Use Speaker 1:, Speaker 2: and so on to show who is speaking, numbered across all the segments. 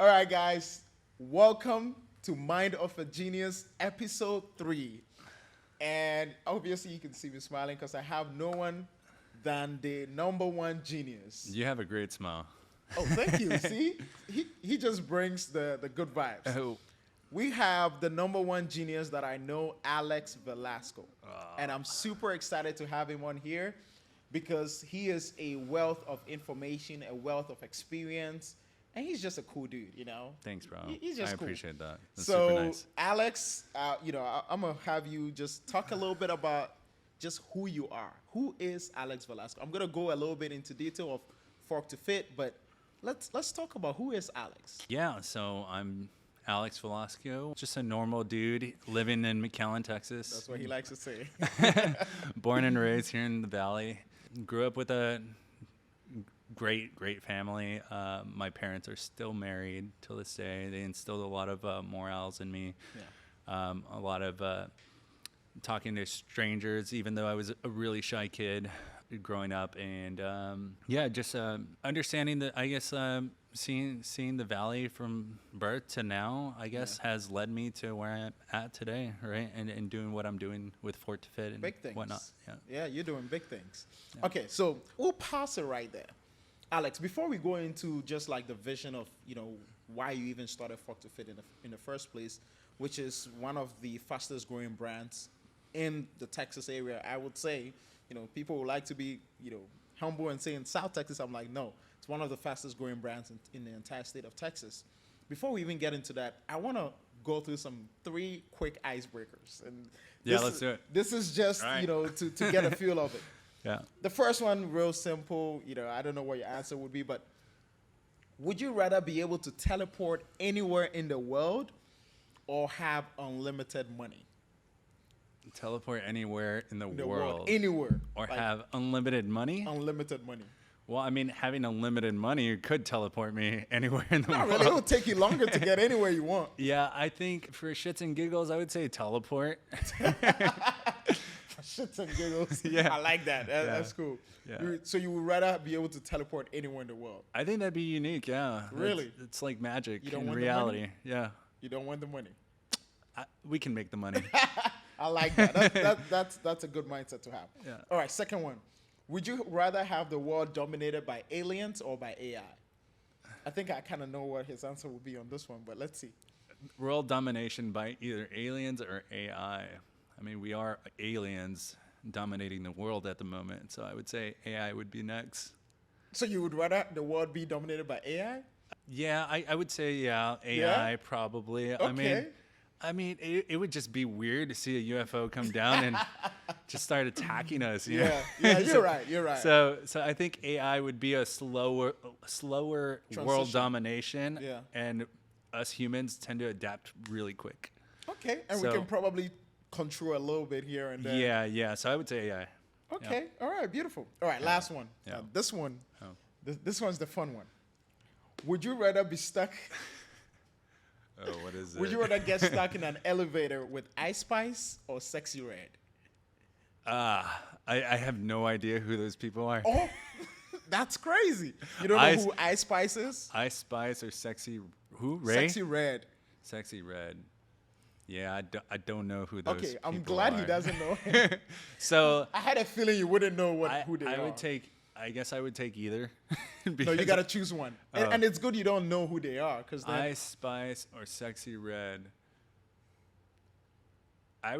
Speaker 1: All right, guys, welcome to Mind of a Genius, episode 3. And obviously, you can see me smiling because I have no one than the number one genius.
Speaker 2: You have a great smile.
Speaker 1: Oh, thank you. See, he just brings the good vibes.
Speaker 2: Oh.
Speaker 1: We have the number one genius that I know, Alex Velasco. And I'm super excited to have him on here because he is a wealth of information, a wealth of experience, and he's just a cool dude, you know?
Speaker 2: Thanks, bro.
Speaker 1: He's just
Speaker 2: I
Speaker 1: cool.
Speaker 2: appreciate that. That's
Speaker 1: So,
Speaker 2: super nice.
Speaker 1: Alex, I'm going to have you just talk a little bit about just who you are. Who is Alex Velasco? I'm going to go a little bit into detail of Fork to Fit, but let's talk about who is Alex.
Speaker 2: Yeah, so I'm Alex Velasco, just a normal dude living in McAllen, Texas.
Speaker 1: That's what he likes to say.
Speaker 2: Born and raised here in the Valley. Grew up with a great family. My parents are still married till this day. They instilled a lot of morals in me.
Speaker 1: Yeah.
Speaker 2: A lot of talking to strangers, even though I was a really shy kid growing up, and just understanding that, I guess, seeing the Valley from birth to now, I guess, has led me to where I'm at today, right? And doing what I'm doing with Fork to Fit and
Speaker 1: Big things.
Speaker 2: whatnot.
Speaker 1: Yeah, you're doing big things.
Speaker 2: Yeah.
Speaker 1: Okay, so we'll pause it right there. Alex, before we go into just like the vision of, why you even started Fork to Fit in the first place, which is one of the fastest growing brands in the Texas area, I would say. People would like to be, humble and say in South Texas. I'm like, no, it's one of the fastest growing brands in the entire state of Texas. Before we even get into that, I want to go through 3 quick icebreakers. And
Speaker 2: Let's do it.
Speaker 1: This is just,
Speaker 2: right.
Speaker 1: to get a feel of it.
Speaker 2: Yeah.
Speaker 1: The first one, real simple. I don't know what your answer would be, but would you rather be able to teleport anywhere in the world or have unlimited money?
Speaker 2: Teleport anywhere in the world.
Speaker 1: Anywhere.
Speaker 2: Or have unlimited money?
Speaker 1: Unlimited money.
Speaker 2: Well, I mean, having unlimited money could teleport me anywhere in the
Speaker 1: Not
Speaker 2: world.
Speaker 1: really. It would take you longer to get anywhere you want.
Speaker 2: Yeah, I think for shits and giggles, I would say teleport.
Speaker 1: Shits and giggles.
Speaker 2: Yeah.
Speaker 1: I like that. That's cool.
Speaker 2: Yeah.
Speaker 1: So you would rather be able to teleport anywhere in the world?
Speaker 2: I think that'd be unique, yeah.
Speaker 1: Really?
Speaker 2: It's like magic
Speaker 1: You don't
Speaker 2: in
Speaker 1: want the
Speaker 2: reality.
Speaker 1: money?
Speaker 2: Yeah.
Speaker 1: You don't want the money?
Speaker 2: We can make the money.
Speaker 1: I like that. That's a good mindset to have.
Speaker 2: Yeah.
Speaker 1: All right, second one. Would you rather have the world dominated by aliens or by AI? I think I kind of know what his answer would be on this one, but let's see.
Speaker 2: World domination by either aliens or AI. I mean, we are aliens dominating the world at the moment, so I would say AI would be next.
Speaker 1: So you would rather the world be dominated by AI?
Speaker 2: Yeah, I would say, AI
Speaker 1: Yeah?
Speaker 2: probably.
Speaker 1: Okay.
Speaker 2: I mean, it would just be weird to see a UFO come down and just start attacking us. You know?
Speaker 1: Yeah, you're right. You're right.
Speaker 2: So I think AI would be a slower world
Speaker 1: Transition.
Speaker 2: domination,
Speaker 1: Yeah.
Speaker 2: and us humans tend to adapt really quick.
Speaker 1: Okay, and
Speaker 2: So-
Speaker 1: we can probably control a little bit here and there.
Speaker 2: Yeah. So I would say AI.
Speaker 1: Okay, all right, beautiful. All right, last one.
Speaker 2: Yeah.
Speaker 1: This one,
Speaker 2: Oh.
Speaker 1: this one's the fun one. Would you rather be stuck?
Speaker 2: Oh, what is it?
Speaker 1: Would you rather get stuck in an elevator with Ice Spice or Sexy Red?
Speaker 2: I have no idea who those people are.
Speaker 1: Oh, that's crazy. You don't know who Ice Spice is?
Speaker 2: Ice Spice or Sexy who? Ray?
Speaker 1: Sexy Red.
Speaker 2: Sexy Red. Yeah, I don't know who those
Speaker 1: Okay, I'm
Speaker 2: people
Speaker 1: glad
Speaker 2: are.
Speaker 1: he doesn't know.
Speaker 2: So
Speaker 1: I had a feeling you wouldn't know who they
Speaker 2: I
Speaker 1: are.
Speaker 2: would take. I guess I would take either.
Speaker 1: No, you got to choose one.
Speaker 2: Oh.
Speaker 1: And it's good you don't know who they are. Because
Speaker 2: Ice Spice or Sexy Red. I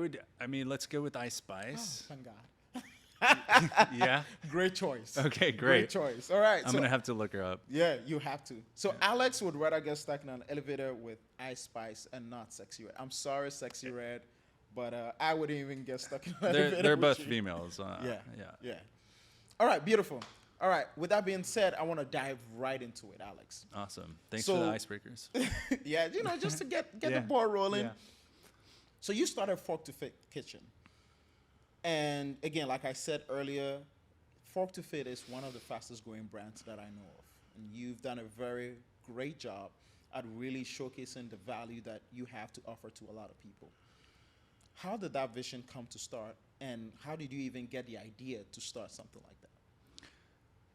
Speaker 2: mean, let's go with Ice Spice.
Speaker 1: Thank God.
Speaker 2: Yeah.
Speaker 1: Great choice.
Speaker 2: Okay, great.
Speaker 1: Great choice. All right.
Speaker 2: I'm gonna have to look her up.
Speaker 1: Yeah, you have to. So Alex would rather get stuck in an elevator with Ice Spice and not Sexy Red. I'm sorry, Sexy Red, but I wouldn't even get stuck in an elevator.
Speaker 2: They're
Speaker 1: with
Speaker 2: both
Speaker 1: you.
Speaker 2: females.
Speaker 1: Yeah. All right, beautiful. All right, with that being said, I want to dive right into it, Alex.
Speaker 2: Awesome. Thanks
Speaker 1: So-
Speaker 2: for the icebreakers.
Speaker 1: Yeah, just to get
Speaker 2: Yeah.
Speaker 1: the ball rolling.
Speaker 2: Yeah.
Speaker 1: So you started Fork to Fit Kitchen. And again, like I said earlier, Fork to Fit is one of the fastest growing brands that I know of. And you've done a very great job at really showcasing the value that you have to offer to a lot of people. How did that vision come to start? And how did you even get the idea to start something like that?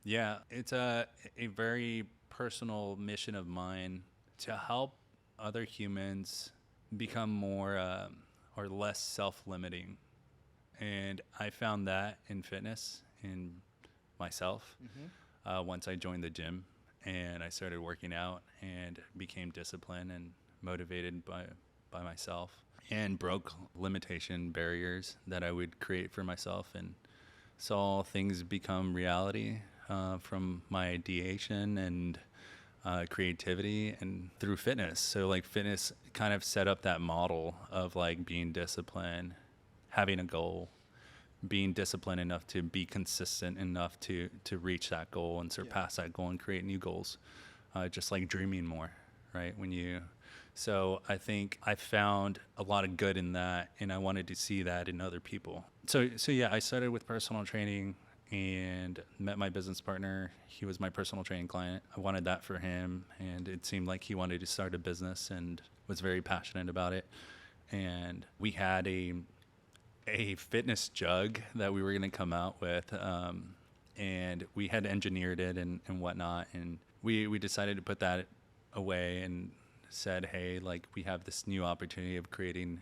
Speaker 2: Yeah, it's a very personal mission of mine to help other humans become more or less self-limiting. And I found that in fitness, in myself, once I joined the gym and I started working out and became disciplined and motivated by myself, and broke limitation barriers that I would create for myself, and saw things become reality from my ideation and creativity and through fitness. So like fitness kind of set up that model of like being disciplined, having a goal, being disciplined enough to be consistent enough to reach that goal and surpass that goal and create new goals. Just like dreaming more, right? So I think I found a lot of good in that, and I wanted to see that in other people. So yeah, I started with personal training and met my business partner. He was my personal training client. I wanted that for him, and it seemed like he wanted to start a business and was very passionate about it. And we had a fitness jug that we were going to come out with, and we had engineered it and whatnot, and we decided to put that away and said, hey, like, we have this new opportunity of creating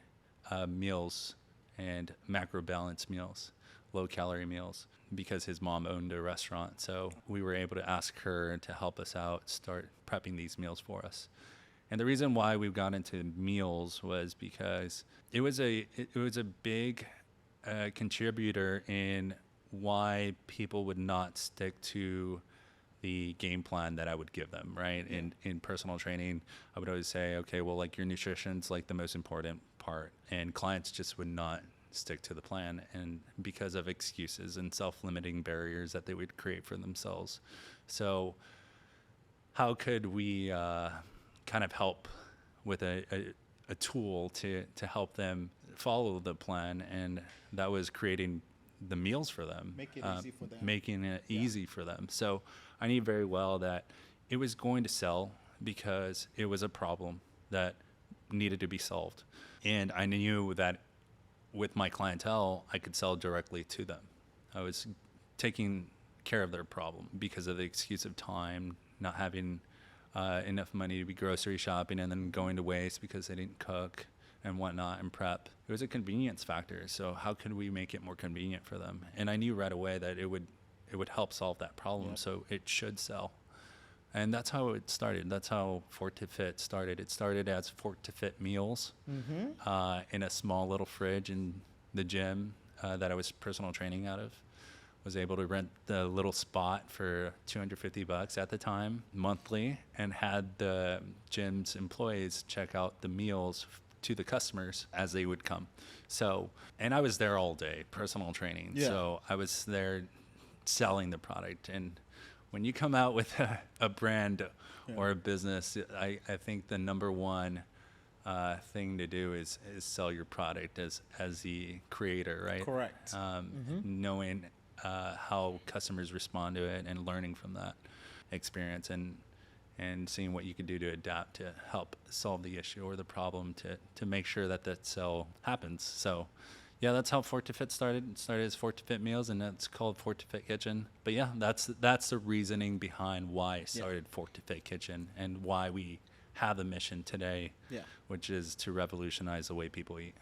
Speaker 2: meals and macro balanced meals, low calorie meals, because his mom owned a restaurant. So we were able to ask her to help us out, start prepping these meals for us. And the reason why we got into meals was because it was a big contributor in why people would not stick to the game plan that I would give them, right? Yeah. In personal training, I would always say, okay, well, like, your nutrition's like the most important part, and clients just would not stick to the plan, and because of excuses and self-limiting barriers that they would create for themselves. So how could we kind of help with a tool to help them follow the plan? And that was creating the meals for them, making it easy for them. So I knew very well that it was going to sell because it was a problem that needed to be solved. And I knew that with my clientele, I could sell directly to them. I was taking care of their problem because of the excuse of time, not having enough money to be grocery shopping and then going to waste because they didn't cook and whatnot and prep. It was a convenience factor. So how could we make it more convenient for them? And I knew right away that it would help solve that problem. Yep. So it should sell. And that's how it started. That's how Fort to Fit started. It started as Fort to Fit meals in a small little fridge in the gym that I was personal training out of. Was able to rent the little spot for $250 at the time monthly, and had the gym's employees check out the meals to the customers as they would come. So, and I was there all day, personal training. Yeah. So I was there selling the product. And when you come out with a brand or a business, I think the number one thing to do is sell your product as the creator, right?
Speaker 1: Correct.
Speaker 2: Knowing how customers respond to it and learning from that experience, and seeing what you could do to adapt to help solve the issue or the problem to make sure that sale happens. So yeah, that's how Fort to Fit started. It started as Fort to Fit Meals, and that's called Fort to Fit Kitchen. But yeah, that's the reasoning behind why I started Fort to Fit Kitchen, and why we have a mission today, which is to revolutionize the way people eat.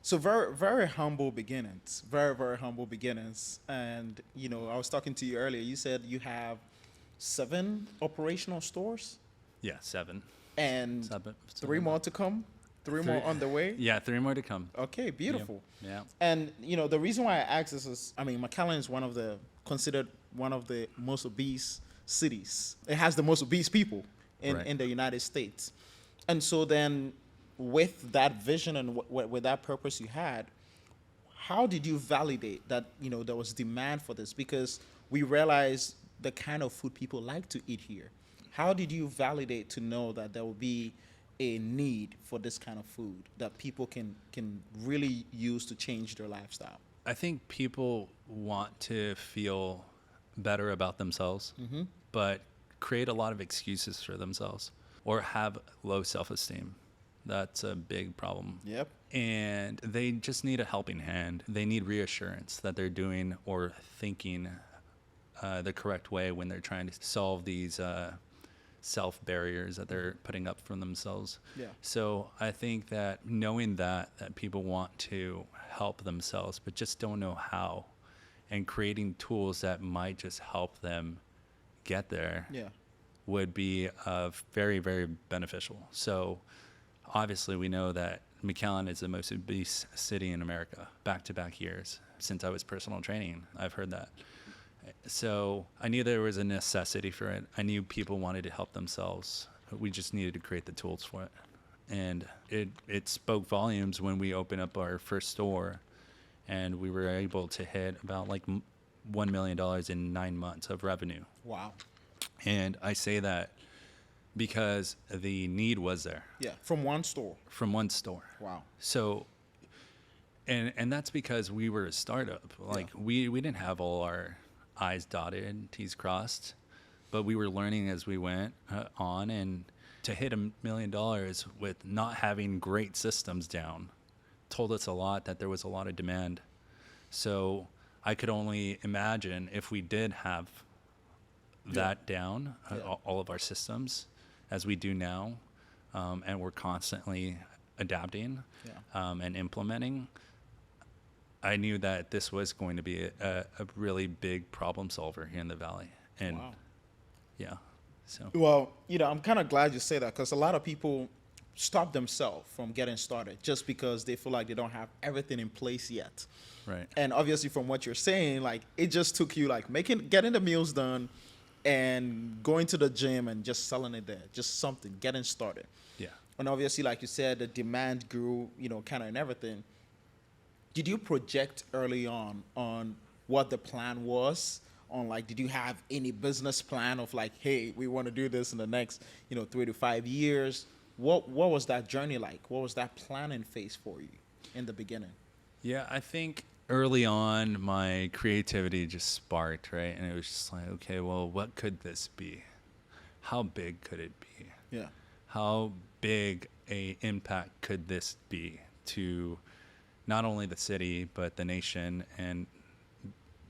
Speaker 1: So very, very humble beginnings, very, very humble beginnings. And, you know, I was talking to you earlier. You said you have 7 operational stores?
Speaker 2: Yeah, 7.
Speaker 1: And 3 more to come? 3 more on the way?
Speaker 2: Yeah, 3 more to come.
Speaker 1: Okay, beautiful.
Speaker 2: Yeah.
Speaker 1: And, you know, the reason why I ask this is, I mean, McAllen is considered one of the most obese cities. It has the most obese people in the United States. And so then, with that vision and with that purpose you had, how did you validate that, you know, there was demand for this? Because we realized the kind of food people like to eat here. How did you validate to know that there will be a need for this kind of food that people can really use to change their lifestyle?
Speaker 2: I think people want to feel better about themselves, but create a lot of excuses for themselves or have low self-esteem. That's a big problem. Yep. And they just need a helping hand. They need reassurance that they're doing or thinking the correct way when they're trying to solve these self barriers that they're putting up for themselves.
Speaker 1: Yeah.
Speaker 2: So I think that knowing that people want to help themselves but just don't know how, and creating tools that might just help them get there
Speaker 1: Yeah.
Speaker 2: would be very, very beneficial. So obviously we know that McAllen is the most obese city in America, back-to-back years. Since I was personal training, I've heard that. So I knew there was a necessity for it. I knew people wanted to help themselves. We just needed to create the tools for it. And it spoke volumes when we opened up our first store, and we were able to hit about like $1 million in 9 months of revenue.
Speaker 1: Wow.
Speaker 2: And I say that because the need was there.
Speaker 1: Yeah. From one store.
Speaker 2: From one store.
Speaker 1: Wow.
Speaker 2: So, and that's because we were a startup. Like we didn't have all our I's dotted, T's crossed, but we were learning as we went on. And to hit $1 million with not having great systems down told us a lot that there was a lot of demand. So I could only imagine if we did have that down, all of our systems, as we do now, and we're constantly adapting and implementing, I knew that this was going to be a really big problem solver here in the Valley. And so.
Speaker 1: Well, I'm kind of glad you say that, because a lot of people stop themselves from getting started just because they feel like they don't have everything in place yet.
Speaker 2: Right.
Speaker 1: And obviously from what you're saying, like it just took you like getting the meals done and going to the gym and just selling it there, just something, getting started.
Speaker 2: Yeah.
Speaker 1: And obviously, like you said, the demand grew, kind of and everything. Did you project early on what the plan was? On like, did you have any business plan of like, hey, we want to do this in the next, 3 to 5 years? What was that journey like? What was that planning phase for you in the beginning?
Speaker 2: Yeah, I think early on my creativity just sparked, right? And it was just like, okay, well, what could this be? How big could it be?
Speaker 1: Yeah.
Speaker 2: How big a impact could this be to not only the city, but the nation and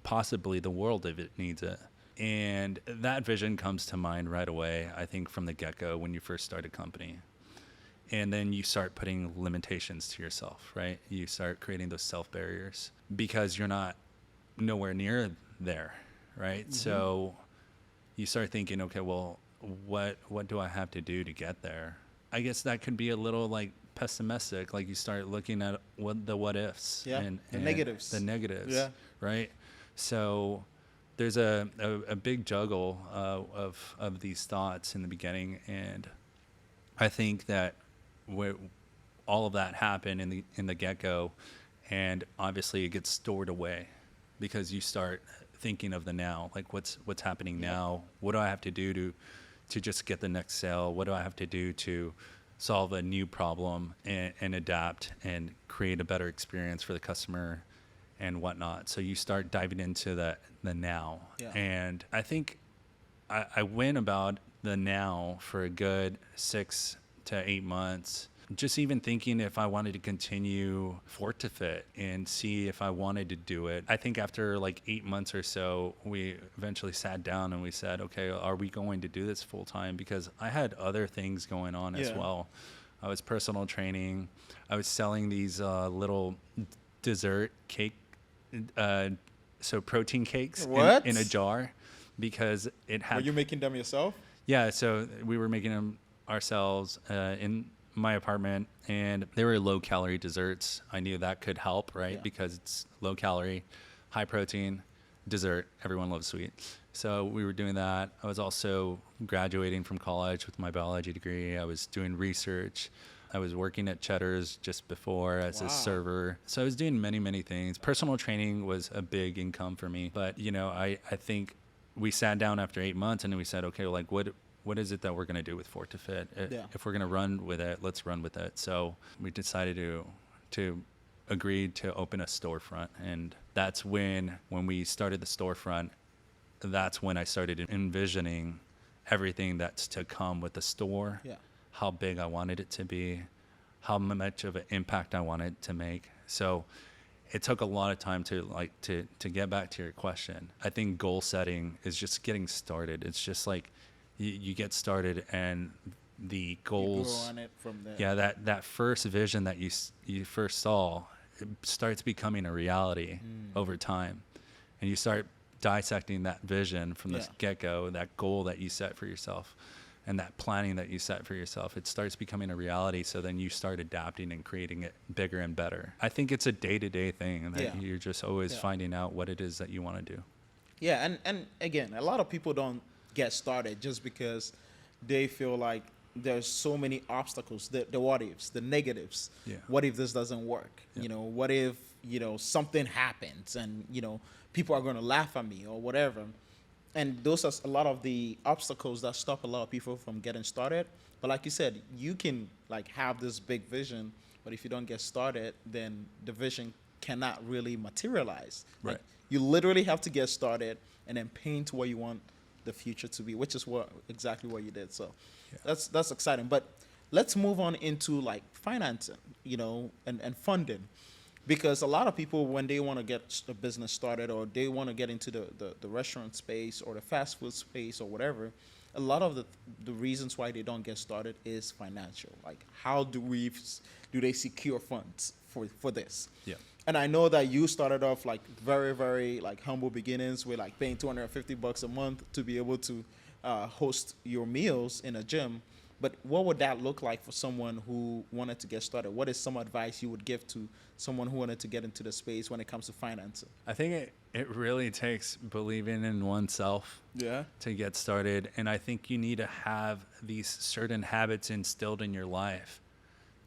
Speaker 2: possibly the world if it needs it? And that vision comes to mind right away, I think, from the get-go when you first start a company. And then you start putting limitations to yourself, right? You start creating those self-barriers because you're not nowhere near there, right? Mm-hmm. So you start thinking, okay, well, what do I have to do to get there? I guess that could be a little like pessimistic. Like you start looking at what ifs and
Speaker 1: the negatives.
Speaker 2: The negatives,
Speaker 1: yeah.
Speaker 2: Right? So there's a big juggle of these thoughts in the beginning, and I think that all of that happened in the get-go, and obviously it gets stored away because you start thinking of the now, like what's happening now. What do I have to do to just get the next sale? What do I have to do to solve a new problem and adapt and create a better experience for the customer and whatnot? So you start diving into the now. Yeah. And I think I went about the now for a good 6 to 8 months, just even thinking if I wanted to continue Fort to Fit and see if I wanted to do it. I think after like 8 months or so, we eventually sat down and we said, okay, are we going to do this full time? Because I had other things going on as well. I was personal training. I was selling these little dessert cake, so protein cakes in a jar, because it had...
Speaker 1: Were you making them yourself?
Speaker 2: Yeah, so we were making them ourselves in my apartment, and they were low-calorie desserts. I knew that could help, right? Yeah. Because it's low-calorie, high-protein dessert. Everyone loves sweet. So we were doing that. I was also graduating from college with my biology degree. I was doing research. I was working at Cheddar's just before as a server. So I was doing many, many things. Personal training was a big income for me. But, I think we sat down after 8 months and we said, okay, like what is it that we're going to do with Fort to Fit? If we're going to run with it, let's run with it. So we decided to agree to open a storefront. And that's when we started the storefront, that's when I started envisioning everything that's to come with the store, how big I wanted it to be, how much of an impact I wanted to make. So it took a lot of time to get back to your question. I think goal setting is just getting started. It's just like you get started, and the goals,
Speaker 1: You grow on it from there.
Speaker 2: yeah, that first vision that you first saw, it starts becoming a reality over time, and you start dissecting that vision from the
Speaker 1: Yeah.
Speaker 2: get-go, that goal that you set for yourself, and that planning that you set for yourself. It starts becoming a reality, so then you start adapting and creating it bigger and better. I think it's a day-to-day thing that
Speaker 1: Yeah.
Speaker 2: you're just always
Speaker 1: Yeah.
Speaker 2: finding out what it is that you want to do.
Speaker 1: Yeah, and again, a lot of people don't get started just because they feel like there's so many obstacles, the what ifs, the negatives.
Speaker 2: Yeah.
Speaker 1: What if this doesn't work?
Speaker 2: Yeah.
Speaker 1: You know, what if, something happens and, people are going to laugh at me or whatever. And those are a lot of the obstacles that stop a lot of people from getting started. But like you said, you can like have this big vision, but if you don't get started, then the vision cannot really materialize. Like,
Speaker 2: Right.
Speaker 1: you literally have to get started and then paint what you want the future to be, which is exactly what you did. So
Speaker 2: Yeah.
Speaker 1: that's exciting. But let's move on into like financing, and funding. Because a lot of people, when they want to get a business started or they want to get into the restaurant space or the fast food space or whatever, a lot of the reasons why they don't get started is financial. Like, how do they secure funds for this?
Speaker 2: Yeah.
Speaker 1: And I know that you started off like very, very like humble beginnings with like paying $250 a month to be able to host your meals in a gym. But what would that look like for someone who wanted to get started? What is some advice you would give to someone who wanted to get into the space when it comes to financing?
Speaker 2: I think it really takes believing in oneself
Speaker 1: Yeah.
Speaker 2: to get started. And I think you need to have these certain habits instilled in your life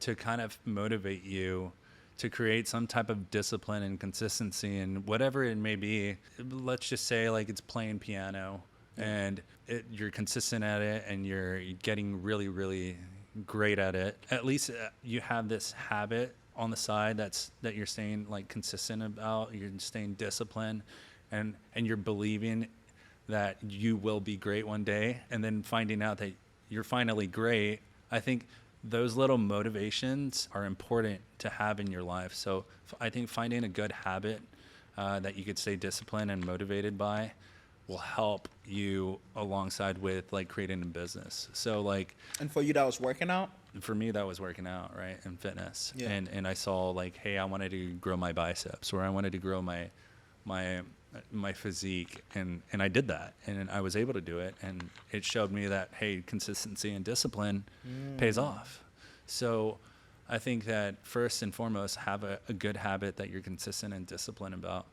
Speaker 2: to kind of motivate you to create some type of discipline and consistency in whatever it may be. Let's just say like it's playing piano and you're consistent at it and you're getting really, really great at it. At least you have this habit on the side that you're staying like consistent about. You're staying disciplined, and you're believing that you will be great one day, and then finding out that you're finally great. I think those little motivations are important to have in your life. So I think finding a good habit that you could stay disciplined and motivated by will help you alongside with like creating a business. So like,
Speaker 1: And for you, that was working out?
Speaker 2: for me, that was working out, right, and fitness.
Speaker 1: Yeah.
Speaker 2: And I saw like, hey, I wanted to grow my biceps, or I wanted to grow my physique, and I did that, and I was able to do it, and it showed me that, hey, consistency and discipline pays off. So I think that first and foremost, have a good habit that you're consistent and disciplined about,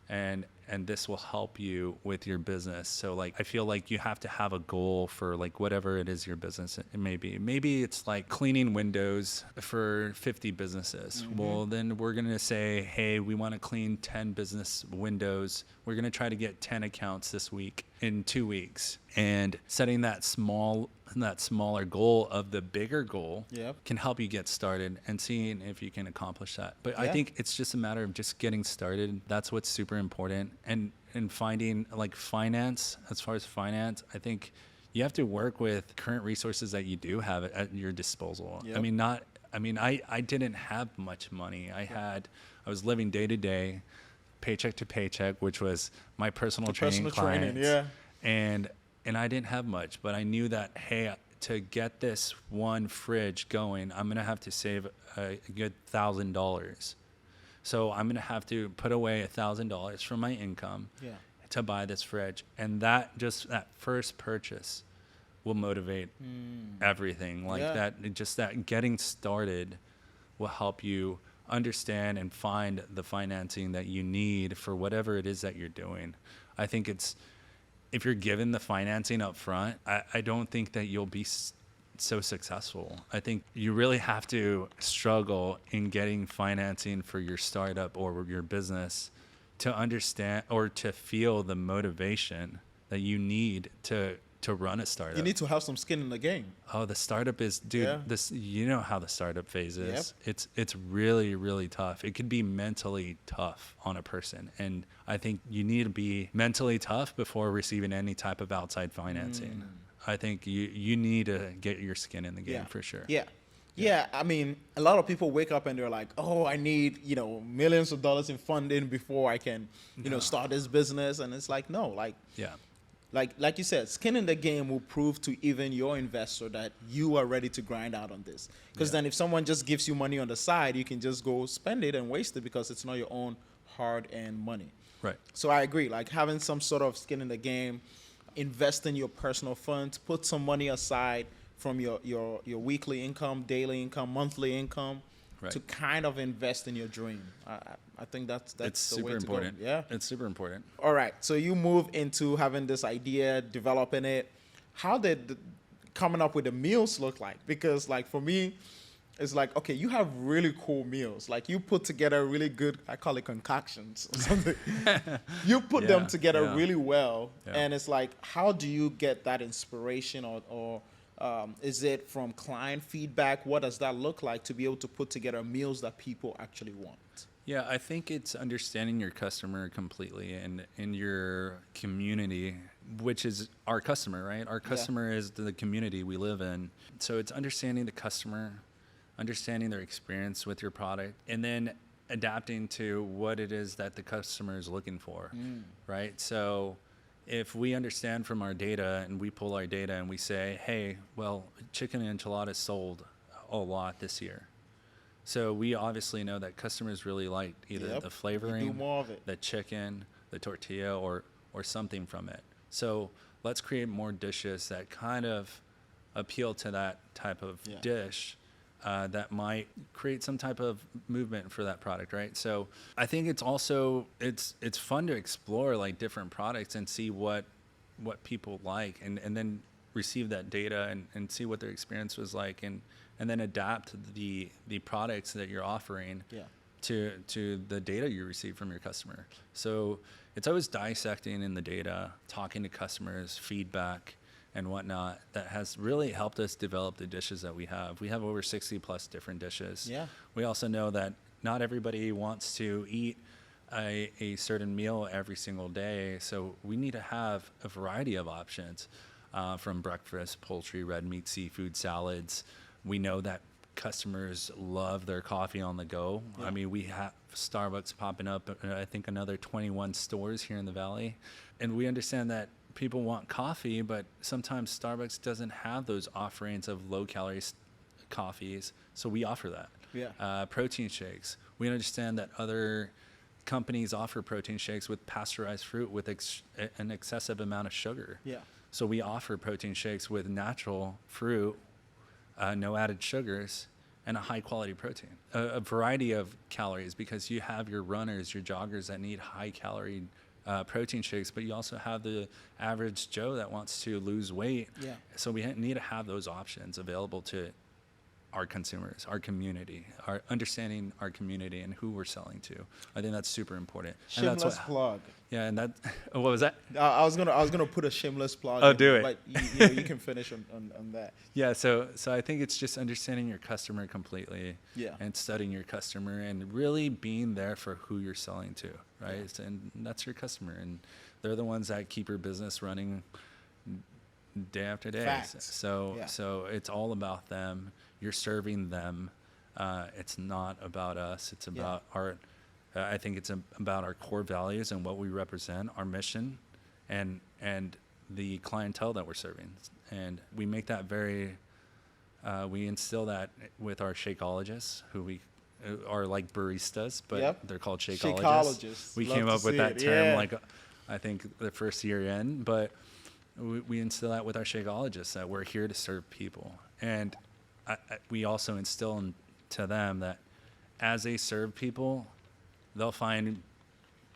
Speaker 2: and this will help you with your business. So like, I feel like you have to have a goal for like whatever it is your business it may be. Maybe it's like cleaning windows for 50 businesses. Well, then we're going to say, hey, we want to clean 10 business windows. We're going to try to get 10 accounts this week in 2 weeks. And setting that smaller goal of the bigger goal
Speaker 1: Yep.
Speaker 2: can help you get started and seeing if you can accomplish that. But I
Speaker 1: Yeah.
Speaker 2: think it's just a matter of just getting started. That's what's super important. And finding like finance, as far as finance, I think you have to work with current resources that you do have at your disposal.
Speaker 1: Yep.
Speaker 2: I didn't have much money. I was living day to day, paycheck to paycheck, which was my personal training clients.
Speaker 1: Yeah.
Speaker 2: And I didn't have much, but I knew that, hey, to get this one fridge going, I'm going to have to save a good $1,000. So I'm going to have to put away $1,000 from my income
Speaker 1: Yeah.
Speaker 2: to buy this fridge. And that first purchase will motivate everything. Like
Speaker 1: Yeah.
Speaker 2: that getting started will help you understand and find the financing that you need for whatever it is that you're doing. I think if you're given the financing up front, I don't think that you'll be so successful. I think you really have to struggle in getting financing for your startup or your business to understand or to feel the motivation that you need to run a startup.
Speaker 1: You need to have some skin in the game.
Speaker 2: Oh, the startup is, dude,
Speaker 1: Yeah.
Speaker 2: you know how the startup phase is. It's really, really tough. It could be mentally tough on a person. And I think you need to be mentally tough before receiving any type of outside financing. I think you need to get your skin in the game for sure.
Speaker 1: Yeah. I mean, a lot of people wake up and they're like, oh, I need, millions of dollars in funding before I can, start this business. And it's like, no, like,
Speaker 2: Yeah.
Speaker 1: like you said, skin in the game will prove to even your investor that you are ready to grind out on this. Because then if someone just gives you money on the side, you can just go spend it and waste it because it's not your own hard-earned money.
Speaker 2: Right.
Speaker 1: So I agree, like having some sort of skin in the game, invest in your personal funds, put some money aside from your weekly income, daily income, monthly income,
Speaker 2: Right.
Speaker 1: to kind of invest in your dream. I think that's
Speaker 2: It's
Speaker 1: the
Speaker 2: super
Speaker 1: way to
Speaker 2: important.
Speaker 1: go. Yeah.
Speaker 2: It's super important.
Speaker 1: All right. So you move into having this idea, developing it. How did coming up with the meals look like? Because like for me, it's like, okay, you have really cool meals. Like you put together really good, I call it concoctions or something. You put them together really well.
Speaker 2: Yeah.
Speaker 1: And it's like, how do you get that inspiration or is it from client feedback? What does that look like to be able to put together meals that people actually want?
Speaker 2: Yeah, I think it's understanding your customer completely and in your community, which is our customer, right? Our customer is the community we live in. So it's understanding the customer, understanding their experience with your product, and then adapting to what it is that the customer is looking for, right? So if we understand from our data and we pull our data and we say, hey, well, chicken enchiladas sold a lot this year. So we obviously know that customers really like either the flavoring,
Speaker 1: do more of it.
Speaker 2: the chicken, the tortilla, or something from it. So let's create more dishes that kind of appeal to that type of dish that might create some type of movement for that product, right? So I think it's also it's fun to explore like different products and see what people like and then receive that data and see what their experience was like and then adapt the products that you're offering to the data you receive from your customer. So it's always dissecting in the data, talking to customers, feedback, and whatnot that has really helped us develop the dishes that we have. We have over 60 plus different dishes.
Speaker 1: Yeah.
Speaker 2: We also know that not everybody wants to eat a certain meal every single day, so we need to have a variety of options from breakfast, poultry, red meat, seafood, salads. We know that customers love their coffee on the go.
Speaker 1: Yeah.
Speaker 2: I mean, we have Starbucks popping up, I think another 21 stores here in the Valley. And we understand that people want coffee, but sometimes Starbucks doesn't have those offerings of low calorie coffees. So we offer that.
Speaker 1: Yeah.
Speaker 2: Protein shakes. We understand that other companies offer protein shakes with pasteurized fruit with an excessive amount of sugar.
Speaker 1: Yeah.
Speaker 2: So we offer protein shakes with natural fruit, no added sugars, and a high quality protein. A variety of calories because you have your runners, your joggers that need high calorie protein shakes, but you also have the average Joe that wants to lose weight.
Speaker 1: Yeah.
Speaker 2: So we need to have those options available to our consumers, our community, our understanding our community and who we're selling to. I think that's super important. And that's
Speaker 1: Shameless plug.
Speaker 2: Yeah, and that. What was that?
Speaker 1: I was gonna put a shameless plug.
Speaker 2: Oh,
Speaker 1: in,
Speaker 2: do it.
Speaker 1: But you can finish on that.
Speaker 2: Yeah, so I think it's just understanding your customer completely.
Speaker 1: Yeah.
Speaker 2: And studying your customer and really being there for who you're selling to, right?
Speaker 1: Yeah.
Speaker 2: And that's your customer, and they're the ones that keep your business running day after day.
Speaker 1: Facts.
Speaker 2: So it's all about them. You're serving them. It's not about us. It's about our. I think it's about our core values and what we represent, our mission, and the clientele that we're serving. And we make that very. We instill that with our Shakeologists, who we are like baristas, but they're called Shakeologists.
Speaker 1: Shakeologists.
Speaker 2: We
Speaker 1: Love
Speaker 2: came
Speaker 1: to
Speaker 2: up with
Speaker 1: see
Speaker 2: that
Speaker 1: it.
Speaker 2: term
Speaker 1: Yeah.
Speaker 2: like I think the first year in, but we instill that with our Shakeologists that we're here to serve people. And we also instill into them that as they serve people, they'll find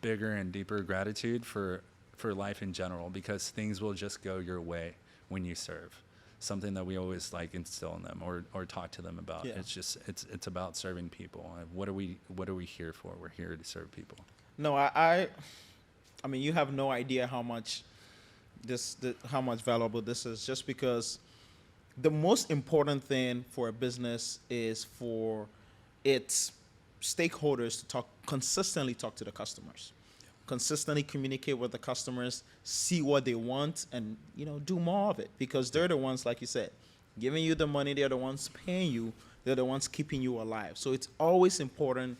Speaker 2: bigger and deeper gratitude for life in general because things will just go your way when you serve. Something that we always like instill in them or talk to them about.
Speaker 1: Yeah.
Speaker 2: It's just it's about serving people. And what are we here for? We're here to serve people.
Speaker 1: No, I mean, you have no idea how much how much valuable this is, just because the most important thing for a business is for its stakeholders to consistently talk to the customers, consistently communicate with the customers, see what they want, and do more of it, because they're the ones, like you said, giving you the money. They're the ones paying you. They're the ones keeping you alive. So it's always important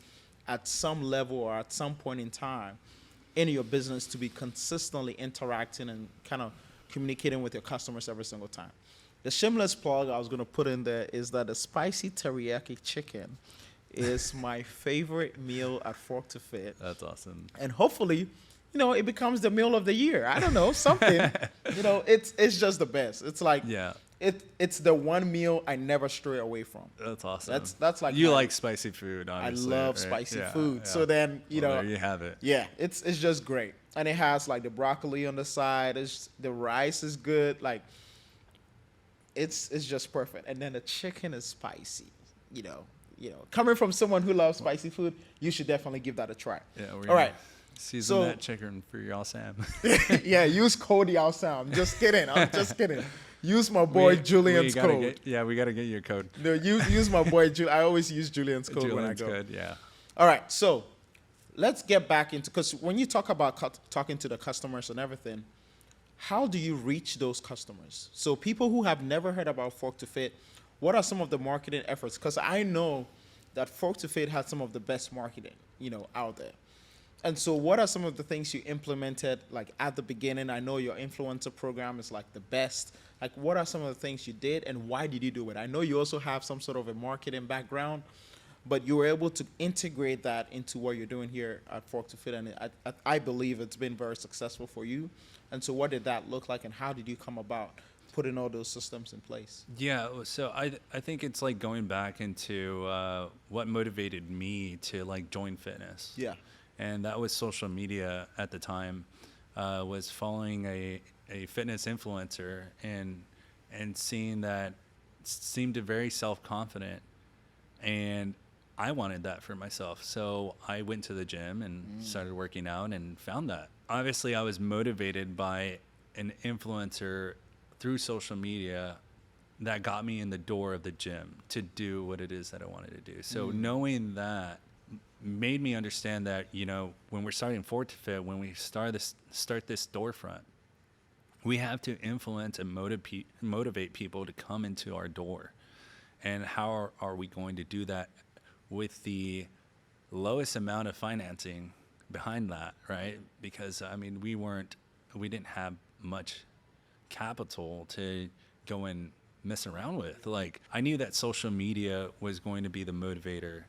Speaker 1: at some level or at some point in time in your business to be consistently interacting and kind of communicating with your customers every single time. The shameless plug I was going to put in there is that the spicy teriyaki chicken is my favorite meal at Fork to Fit.
Speaker 2: That's awesome.
Speaker 1: And hopefully, it becomes the meal of the year. I don't know, something. It's just the best. It's like, it's the one meal I never stray away from.
Speaker 2: That's awesome.
Speaker 1: That's like
Speaker 2: you like spicy food, obviously.
Speaker 1: I love
Speaker 2: right?
Speaker 1: spicy food. Yeah. So then,
Speaker 2: there you have it.
Speaker 1: Yeah, it's just great. And it has like the broccoli on the side. The rice is good. Like, it's just perfect. And then the chicken is spicy. Coming from someone who loves spicy food, you should definitely give that a try.
Speaker 2: Yeah.
Speaker 1: All right.
Speaker 2: Season that chicken for y'all, Sam.
Speaker 1: Yeah, use code y'all, Sam. Just kidding. I'm just kidding. Use my boy Julian's code.
Speaker 2: We got to get your code.
Speaker 1: No, use my boy I always use Julian's code when I go.
Speaker 2: Code, yeah.
Speaker 1: All right, so let's get back into, because when you talk about talking to the customers and everything, how do you reach those customers? So people who have never heard about Fork to Fit, what are some of the marketing efforts? Because I know that Fork to Fit has some of the best marketing, out there. And so what are some of the things you implemented, like at the beginning? I know your influencer program is like the best. Like, what are some of the things you did and why did you do it? I know you also have some sort of a marketing background, but you were able to integrate that into what you're doing here at Fork to Fit. And I believe it's been very successful for you. And so what did that look like and how did you come about putting all those systems in place?
Speaker 2: Yeah, so I think it's like going back into what motivated me to like join fitness.
Speaker 1: Yeah.
Speaker 2: And that was social media at the time, was following a fitness influencer and seeing that seemed very self-confident, and I wanted that for myself. So I went to the gym and started working out and found that. Obviously, I was motivated by an influencer through social media that got me in the door of the gym to do what it is that I wanted to do. So knowing that made me understand that, when we're starting Fork to Fit, when we start this storefront, we have to influence and motivate people to come into our door. And how are we going to do that with the lowest amount of financing behind that, right? Because, we didn't have much capital to go and mess around with. Like, I knew that social media was going to be the motivator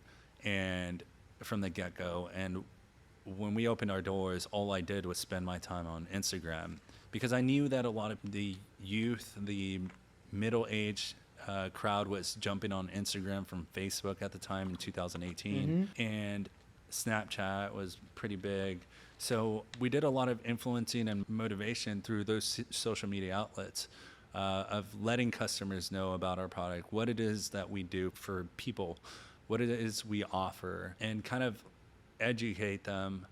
Speaker 2: and from the get-go. And when we opened our doors, all I did was spend my time on Instagram because I knew that a lot of the youth, the middle-aged crowd was jumping on Instagram from Facebook at the time in 2018. And Snapchat was pretty big. So we did a lot of influencing and motivation through those social media outlets of letting customers know about our product, what it is that we do for people, what it is we offer, and kind of educate them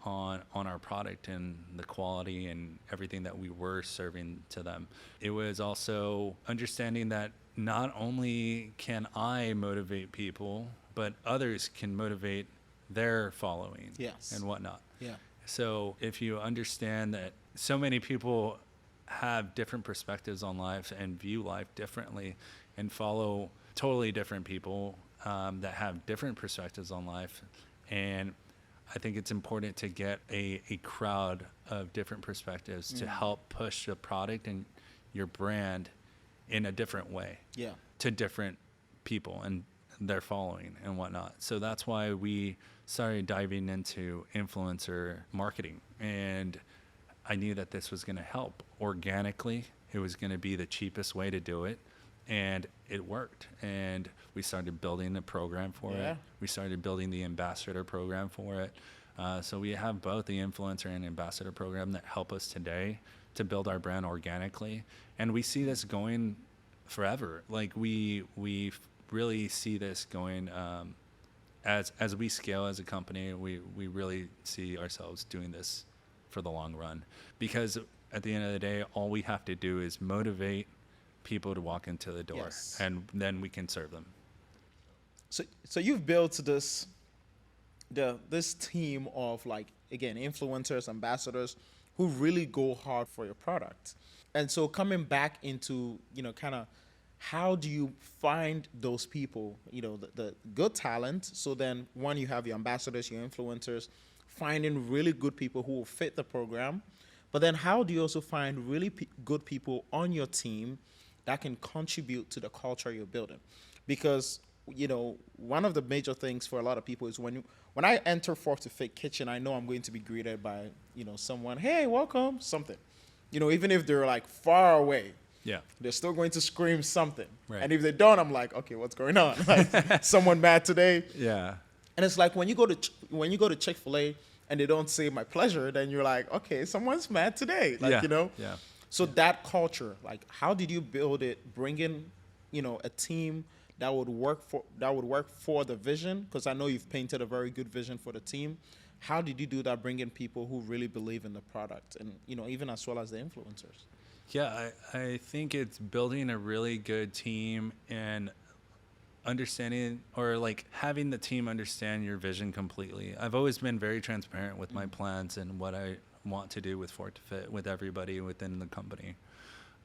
Speaker 2: on our product and the quality and everything that we were serving to them. It was also understanding that not only can I motivate people, but others can motivate their following and whatnot.
Speaker 1: Yeah.
Speaker 2: So if you understand that so many people have different perspectives on life and view life differently and follow totally different people that have different perspectives on life. And I think it's important to get a crowd of different perspectives to help push the product and your brand in a different way to different people and their following and whatnot. So that's why we started diving into influencer marketing. And I knew that this was going to help organically. It was going to be the cheapest way to do it. And it worked. And we started building a program for it. We started building the ambassador program for it. So we have both the influencer and ambassador program that help us today to build our brand organically. And we see this going forever. Like we really see this going as we scale as a company. We really see ourselves doing this for the long run, because at the end of the day, all we have to do is motivate people to walk into the door, and then we can serve them.
Speaker 1: So you've built this team of, like, again, influencers, ambassadors who really go hard for your product. And so coming back into, kind of how do you find those people, the good talent? So then, one, you have your ambassadors, your influencers. finding really good people who will fit the program, but then how do you also find really good people on your team that can contribute to the culture you're building? Because one of the major things for a lot of people is when I enter Fork to Fit Kitchen, I know I'm going to be greeted by someone, hey, welcome, something. Even if they're like far away,
Speaker 2: Yeah.
Speaker 1: they're still going to scream something.
Speaker 2: Right.
Speaker 1: And if they don't, I'm like, okay, what's going on? Like, someone mad today?
Speaker 2: Yeah.
Speaker 1: And it's like when you go to Chick-fil-A and they don't say my pleasure, then you're like, okay, someone's mad today. Like,
Speaker 2: Yeah.
Speaker 1: So that culture, like, how did you build it? Bring in, a team that would work for the vision, because I know you've painted a very good vision for the team. How did you do that? Bring in people who really believe in the product, and even as well as the influencers.
Speaker 2: Yeah, I think it's building a really good team and understanding, or like having the team understand your vision completely. I've always been very transparent with my plans and what I want to do with Fork to Fit with everybody within the company.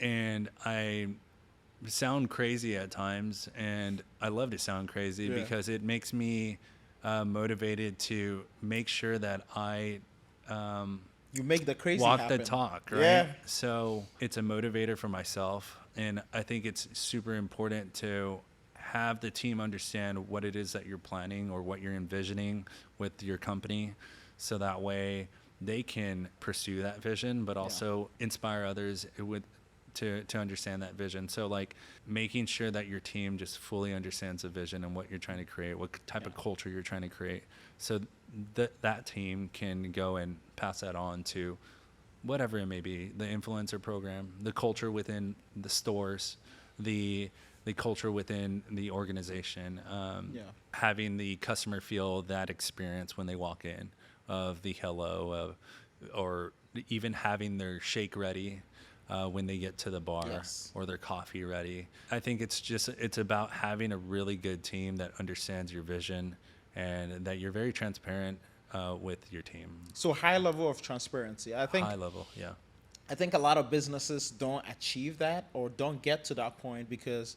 Speaker 2: And I sound crazy at times, and I love to sound crazy because it makes me motivated to make sure that I
Speaker 1: you make the crazy
Speaker 2: walk
Speaker 1: happen.
Speaker 2: the talk, right?
Speaker 1: Yeah.
Speaker 2: So it's a motivator for myself, and I think it's super important to have the team understand what it is that you're planning or what you're envisioning with your company, so that way they can pursue that vision, but also inspire others to understand that vision. So like making sure that your team just fully understands the vision and what you're trying to create, what type of culture you're trying to create, so that team can go and pass that on to whatever it may be, the influencer program, the culture within the stores, the culture within the organization, having the customer feel that experience when they walk in of the hello, or even having their shake ready when they get to the bar, or their coffee ready. I think it's about having a really good team that understands your vision and that you're very transparent with your team.
Speaker 1: So high level of transparency. I think
Speaker 2: High level, yeah.
Speaker 1: I think a lot of businesses don't achieve that or don't get to that point because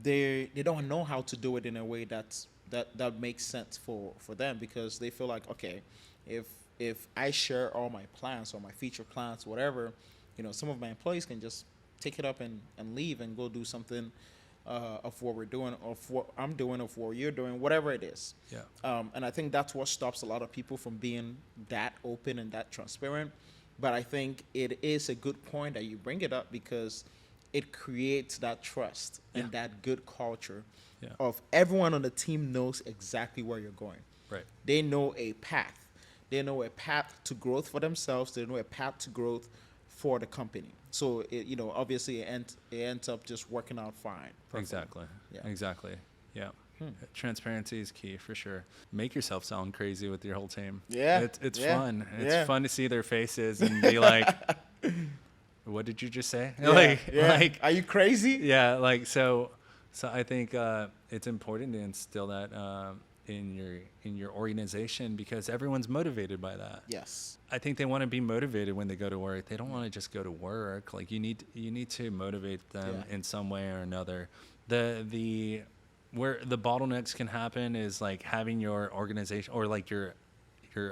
Speaker 1: they don't know how to do it in a way that makes sense for them, because they feel like, okay, if I share all my plans or my future plans, whatever, some of my employees can just take it up and leave and go do something of what we're doing, of what I'm doing, of what you're doing, whatever it is.
Speaker 2: Yeah.
Speaker 1: And I think that's what stops a lot of people from being that open and that transparent. But I think it is a good point that you bring it up, because it creates that trust and that good culture of everyone on the team knows exactly where you're going.
Speaker 2: Right.
Speaker 1: They know a path. They know a path to growth for themselves. They know a path to growth for the company. So, obviously it ends up just working out fine.
Speaker 2: Exactly.
Speaker 1: Yeah.
Speaker 2: Exactly. Yeah. Transparency is key for sure. Make yourself sound crazy with your whole team.
Speaker 1: Yeah.
Speaker 2: It's fun. It's fun to see their faces and be like, what did you just say? Like,
Speaker 1: are you crazy?
Speaker 2: Yeah. Like, so I think it's important to instill that in your organization, because everyone's motivated by that.
Speaker 1: Yes.
Speaker 2: I think they want to be motivated when they go to work. They don't want to just go to work. Like, you need to motivate them in some way or another. Where the bottlenecks can happen is like having your organization or like your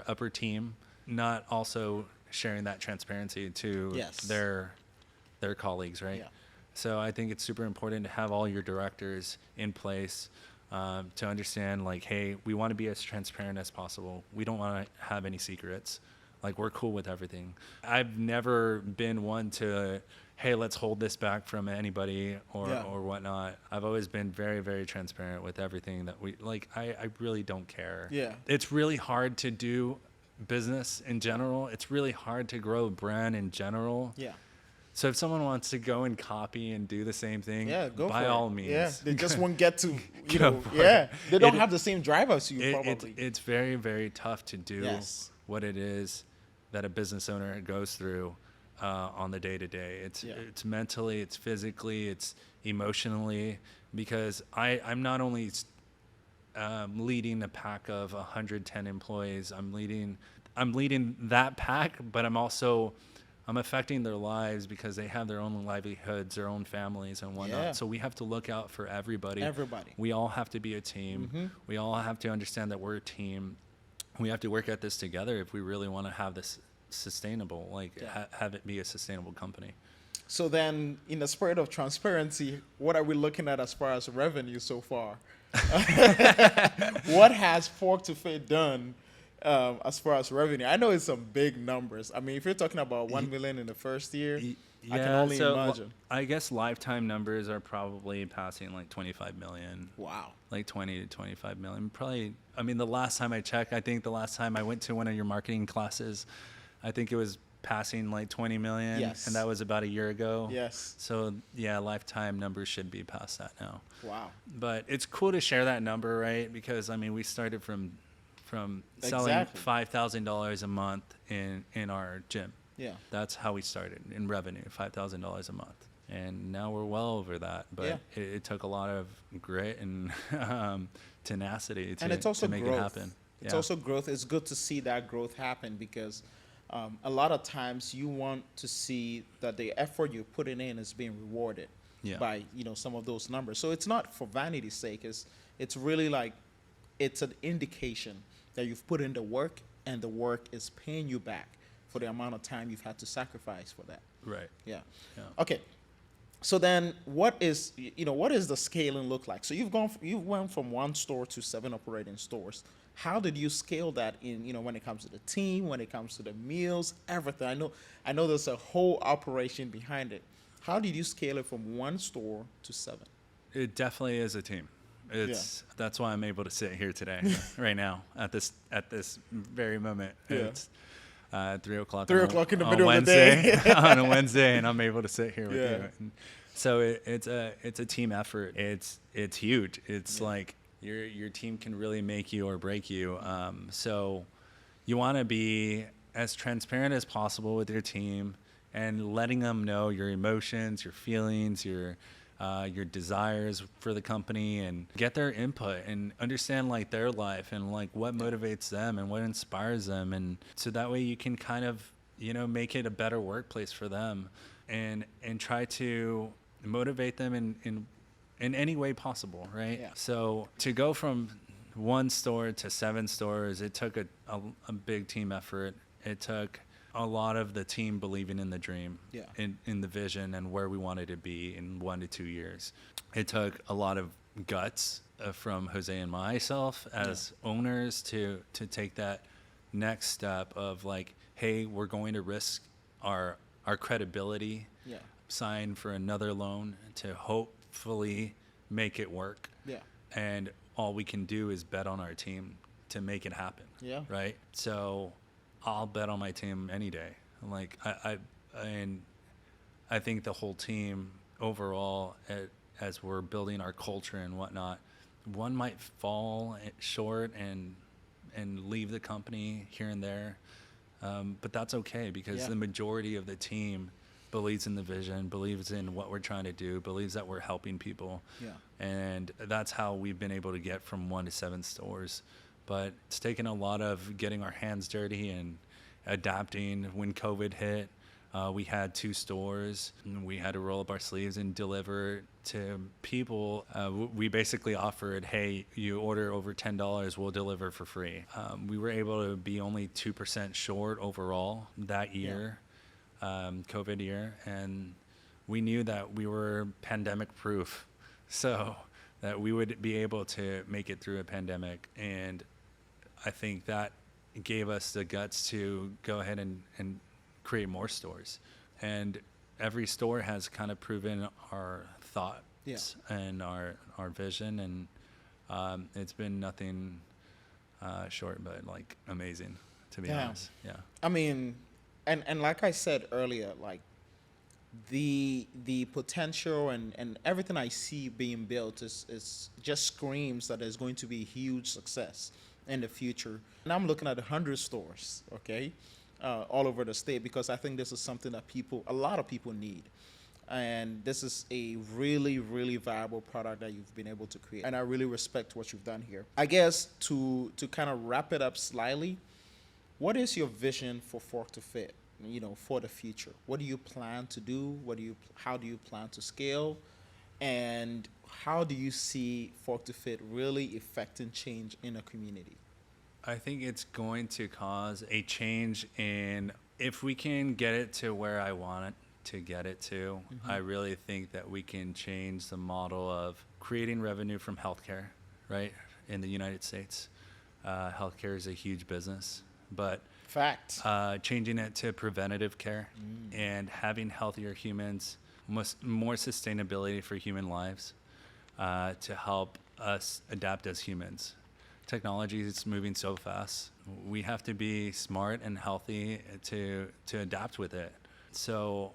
Speaker 2: upper team not also sharing that transparency to their colleagues, right?
Speaker 1: Yeah.
Speaker 2: So I think it's super important to have all your directors in place to understand, like, hey, we want to be as transparent as possible. We don't want to have any secrets. Like, we're cool with everything. I've never been one to, hey, let's hold this back from anybody or whatnot. I've always been very, very transparent with everything that we, like, I really don't care.
Speaker 1: Yeah.
Speaker 2: It's really hard to do business in general. It's really hard to grow a brand in general.
Speaker 1: Yeah.
Speaker 2: So if someone wants to go and copy and do the same thing,
Speaker 1: go
Speaker 2: by
Speaker 1: for
Speaker 2: all
Speaker 1: it.
Speaker 2: means.
Speaker 1: Yeah, they just won't get to,
Speaker 2: Go for
Speaker 1: they
Speaker 2: it.
Speaker 1: don't have the same drive as you probably.
Speaker 2: It's very, very tough to do
Speaker 1: Yes.
Speaker 2: what it is that a business owner goes through on the day-to-day. It's mentally, it's physically, it's emotionally, because I'm not only leading a pack of 110 employees, I'm leading that pack, but I'm affecting their lives because they have their own livelihoods, their own families and whatnot.
Speaker 1: Yeah.
Speaker 2: So we have to look out for everybody.
Speaker 1: Everybody.
Speaker 2: We all have to be a team. We all have to understand that we're a team. we have to work at this together if we really want to have this sustainable, like have it be a sustainable company.
Speaker 1: So then, in the spirit of transparency, what are we looking at as far as revenue so far? What has Fork to Fit done as far as revenue? I know it's some big numbers. I mean, if you're talking about 1 million in the first year, I can only imagine.
Speaker 2: I guess lifetime numbers are probably passing like 25 million.
Speaker 1: Wow.
Speaker 2: Like 20 to 25 million. Probably, I mean, the last time I checked, I think the last time I went to one of your marketing classes, I think it was passing like 20 million.
Speaker 1: Yes.
Speaker 2: And that was about a year ago.
Speaker 1: Yes.
Speaker 2: So yeah, lifetime numbers should be past that now.
Speaker 1: Wow.
Speaker 2: But it's cool to share that number, right? Because I mean, we started from selling $5,000 a month in our gym.
Speaker 1: Yeah.
Speaker 2: That's how we started in revenue, $5,000 a month. And now we're well over that. But it took a lot of grit and tenacity to make it happen.
Speaker 1: It's also growth. It's good to see that growth happen because a lot of times you want to see that the effort you're putting in is being rewarded by, some of those numbers. So it's not for vanity's sake. It's really like it's an indication that you've put in the work and the work is paying you back for the amount of time you've had to sacrifice for that.
Speaker 2: Right.
Speaker 1: Yeah. Okay. So then what is the scaling look like? So you went from 1 store to 7 operating stores. How did you scale that in, when it comes to the team, when it comes to the meals, everything? I know there's a whole operation behind it. How did you scale it from 1 store to 7?
Speaker 2: It definitely is a team. That's why I'm able to sit here today, right now, at this very moment.
Speaker 1: Yeah.
Speaker 2: It's 3 o'clock.
Speaker 1: 3 o'clock in the middle of the day
Speaker 2: on a Wednesday, and I'm able to sit here with you. And so it's a team effort. It's huge. It's like your team can really make you or break you. So you want to be as transparent as possible with your team and letting them know your emotions, your feelings, your desires for the company, and get their input and understand like their life and like what motivates them and what inspires them. And so that way you can kind of, make it a better workplace for them and try to motivate them in any way possible. Right. Yeah. So to go from 1 store to 7 stores, it took a big team effort. It took a lot of the team believing in the dream, in the vision and where we wanted to be in 1 to 2 years. It took a lot of guts from Jose and myself as owners to take that next step of like, hey, we're going to risk our credibility, sign for another loan to hopefully make it work. Yeah. And all we can do is bet on our team to make it happen. Yeah. Right. So I'll bet on my team any day. Like I think the whole team overall, as we're building our culture and whatnot, one might fall short and leave the company here and there, but that's okay because the majority of the team believes in the vision, believes in what we're trying to do, believes that we're helping people, and that's how we've been able to get from 1 to 7 stores. But it's taken a lot of getting our hands dirty and adapting. When COVID hit, we had 2 stores, and we had to roll up our sleeves and deliver to people. We basically offered, hey, you order over $10, we'll deliver for free. We were able to be only 2% short overall that year, COVID year, and we knew that we were pandemic proof, so that we would be able to make it through a pandemic. And I think that gave us the guts to go ahead and create more stores. And every store has kind of proven our thoughts and our vision, and it's been nothing short but like amazing, to be honest. Yeah.
Speaker 1: I mean, and like I said earlier, like the potential and everything I see being built is just screams that there's going to be huge success in the future. And I'm looking at 100 stores, all over the state, because I think this is something that a lot of people need. And this is a really, really viable product that you've been able to create. And I really respect what you've done here. I guess to kind of wrap it up slightly, what is your vision for Fork to Fit, for the future? What do you plan to do? How do you plan to scale? And how do you see Fork to Fit really affecting change in a community?
Speaker 2: I think it's going to cause a change in, if we can get it to where I want it to get it to, I really think that we can change the model of creating revenue from healthcare, right? In the United States, healthcare is a huge business, but
Speaker 1: Fact.
Speaker 2: changing it to preventative care and having healthier humans, more sustainability for human lives, to help us adapt as humans. Technology is moving so fast. We have to be smart and healthy to adapt with it. So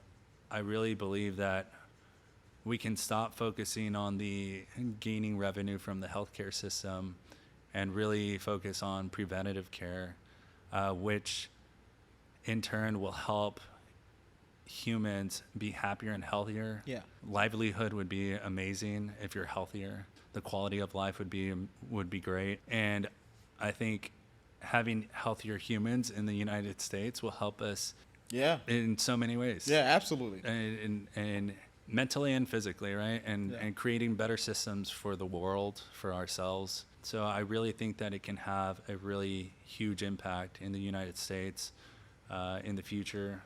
Speaker 2: I really believe that we can stop focusing on the gaining revenue from the healthcare system and really focus on preventative care, which in turn will help humans be happier and healthier.
Speaker 1: Yeah.
Speaker 2: Livelihood would be amazing if you're healthier. The quality of life would be great. And I think having healthier humans in the United States will help us
Speaker 1: Yeah.
Speaker 2: in so many ways.
Speaker 1: Yeah, absolutely.
Speaker 2: And mentally and physically, right? And
Speaker 1: Yeah.
Speaker 2: and creating better systems for the world, for ourselves. So I really think that it can have a really huge impact in the United States in the future.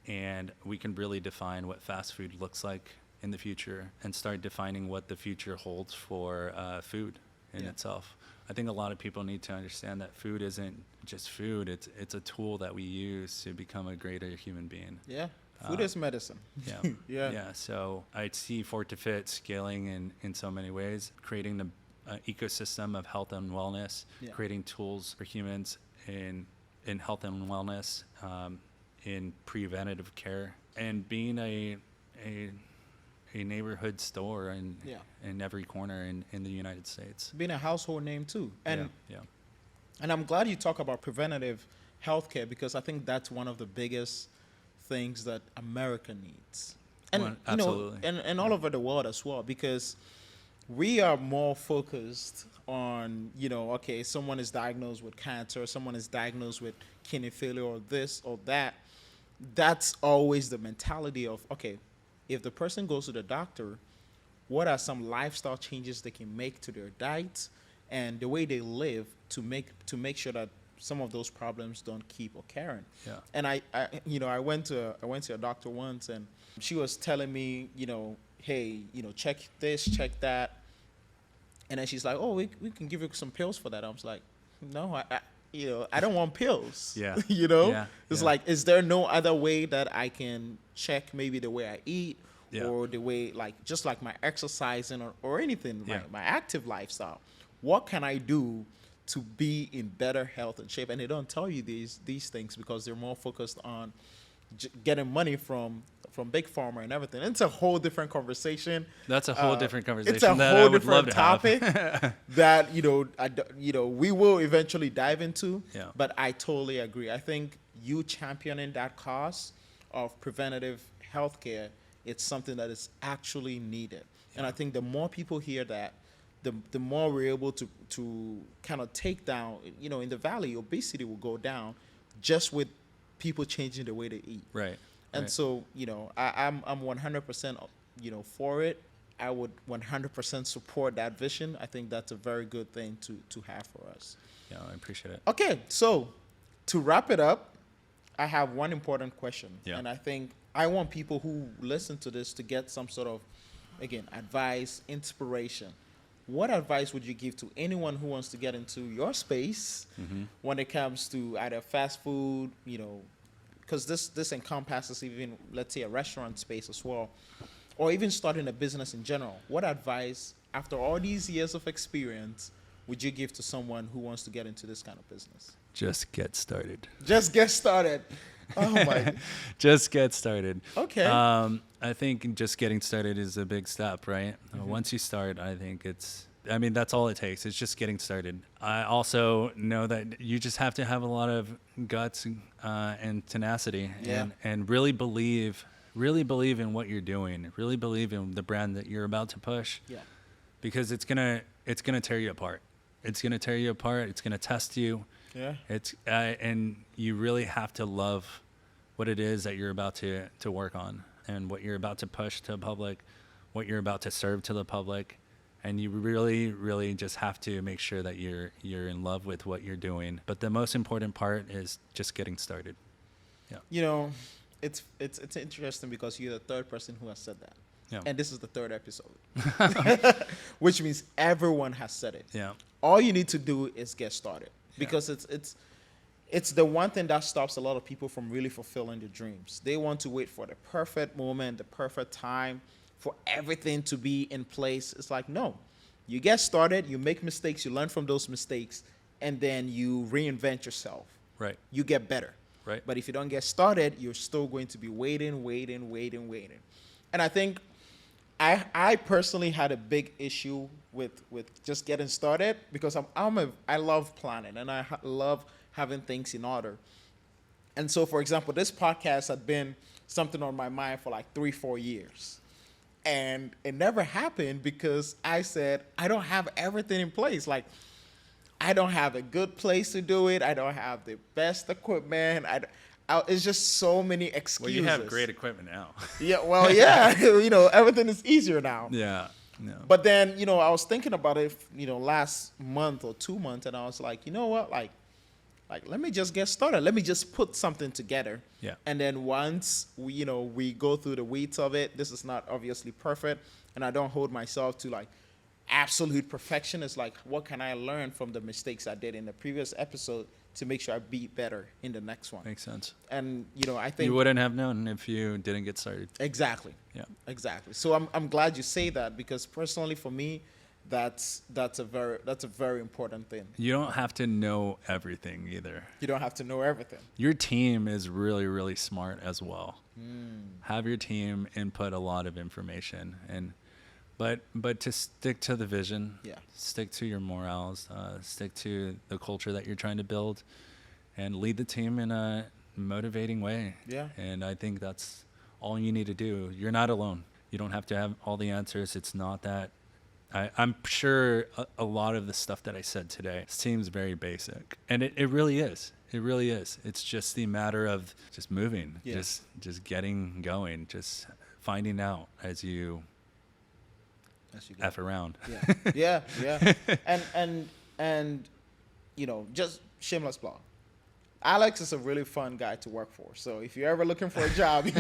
Speaker 2: And we can really define what fast food looks like in the future and start defining what the future holds for food in
Speaker 1: Yeah.
Speaker 2: itself. I think a lot of people need to understand that food isn't just food. It's a tool that we use to become a greater human being.
Speaker 1: Yeah. Food is medicine.
Speaker 2: Yeah.
Speaker 1: Yeah.
Speaker 2: Yeah. So I see Fort to Fit scaling in so many ways, creating the ecosystem of health and wellness,
Speaker 1: Yeah.
Speaker 2: creating tools for humans in health and wellness, in preventative care, and being a neighborhood store in every corner in the United States.
Speaker 1: Being a household name too. And
Speaker 2: yeah.
Speaker 1: And I'm glad you talk about preventative healthcare, because I think that's one of the biggest things that America needs. And
Speaker 2: Well,
Speaker 1: you know,
Speaker 2: absolutely.
Speaker 1: and all over the world as well, because we are more focused on, okay, someone is diagnosed with cancer, someone is diagnosed with kidney failure or this or that. That's always the mentality of, okay, if the person goes to the doctor, what are some lifestyle changes they can make to their diet and the way they live to make sure that some of those problems don't keep occurring.
Speaker 2: Yeah.
Speaker 1: And I went to a doctor once, and she was telling me, hey, check this, check that. And then she's like, oh, we can give you some pills for that. I was like, no, I don't want pills.
Speaker 2: Yeah.
Speaker 1: It's
Speaker 2: Yeah.
Speaker 1: like, is there no other way that I can check maybe the way I eat,
Speaker 2: Yeah.
Speaker 1: or the way, just like my exercising or anything,
Speaker 2: Yeah.
Speaker 1: my active lifestyle? What can I do to be in better health and shape? And they don't tell you these things because they're more focused on getting money from big pharma and everything. It's a whole different conversation.
Speaker 2: That's a whole different conversation.
Speaker 1: It's a
Speaker 2: that
Speaker 1: whole
Speaker 2: I would love
Speaker 1: different
Speaker 2: to
Speaker 1: topic
Speaker 2: have.
Speaker 1: that we will eventually dive into.
Speaker 2: Yeah.
Speaker 1: But I totally agree. I think you championing that cause of preventative healthcare, it's something that is actually needed. And I think the more people hear that, the more we're able to kind of take down, in the valley, obesity will go down just with people changing the way they eat.
Speaker 2: Right.
Speaker 1: And
Speaker 2: right.
Speaker 1: so, I'm 100%, for it. I would 100% support that vision. I think that's a very good thing to have for us.
Speaker 2: Yeah, I appreciate it.
Speaker 1: Okay, so to wrap it up, I have one important question.
Speaker 2: Yeah.
Speaker 1: And I think I want people who listen to this to get some sort of, again, advice, inspiration. What advice would you give to anyone who wants to get into your space when it comes to either fast food, because this encompasses even, let's say, a restaurant space as well, or even starting a business in general? What advice, after all these years of experience, would you give to someone who wants to get into this kind of business?
Speaker 2: Just get started.
Speaker 1: Just get started. Oh my.
Speaker 2: Just get started.
Speaker 1: Okay.
Speaker 2: I think just getting started is a big step, right? Once you start, I think that's all it takes. It's just getting started. I also know that you just have to have a lot of guts and tenacity,
Speaker 1: Yeah.
Speaker 2: and really believe in what you're doing. Really believe in the brand that you're about to push.
Speaker 1: Yeah.
Speaker 2: Because it's gonna tear you apart. It's gonna tear you apart. It's gonna test you.
Speaker 1: Yeah.
Speaker 2: It's and you really have to love what it is that you're about to work on, and what you're about to push to the public, what you're about to serve to the public, And you really, really just have to make sure that you're in love with what you're doing. But the most important part is just getting started. Yeah.
Speaker 1: You know, it's interesting because you're the third person who has said that.
Speaker 2: Yeah.
Speaker 1: And this is the third episode. Which means everyone has said it.
Speaker 2: Yeah.
Speaker 1: All you need to do is get started. Because it's the one thing that stops a lot of people from really fulfilling their dreams. They want to wait for the perfect moment, the perfect time, for everything to be in place. It's like, no, you get started, you make mistakes, you learn from those mistakes, and then you reinvent yourself.
Speaker 2: Right.
Speaker 1: You get better.
Speaker 2: Right.
Speaker 1: But if you don't get started, you're still going to be waiting. And I think I personally had a big issue with just getting started because I love planning and I love having things in order. And so, for example, this podcast had been something on my mind for like 3-4 years. And it never happened because I said, I don't have everything in place. Like, I don't have a good place to do it. I don't have the best equipment. It's just so many excuses.
Speaker 2: Well, you have great equipment now.
Speaker 1: Yeah, well, yeah. Everything is easier now.
Speaker 2: Yeah. No.
Speaker 1: But then, I was thinking about it, last month or 2 months, and I was like, you know what? Like, let me just get started. Let me just put something together.
Speaker 2: Yeah.
Speaker 1: And then once we go through the weeds of it, this is not obviously perfect, and I don't hold myself to like absolute perfection. It's like, what can I learn from the mistakes I did in the previous episode to make sure I be better in the next one?
Speaker 2: Makes sense.
Speaker 1: And I think
Speaker 2: you wouldn't have known if you didn't get started.
Speaker 1: Exactly.
Speaker 2: Yeah.
Speaker 1: Exactly. So I'm glad you say that because personally for me, that's a very important thing.
Speaker 2: You don't have to know everything either.
Speaker 1: You don't have to know everything.
Speaker 2: Your team is really, really smart as well. Have your team input a lot of information, but to stick to the vision, stick to your morals, stick to the culture that you're trying to build, and lead the team in a motivating way.
Speaker 1: Yeah.
Speaker 2: And I think that's all you need to do. You're not alone. You don't have to have all the answers. It's not that. I'm sure a lot of the stuff that I said today seems very basic, and it really is. It really is. It's just the matter of just moving, just getting going, just finding out as you F around.
Speaker 1: Yeah. And just shameless plug. Alex is a really fun guy to work for. So if you're ever looking for a job, you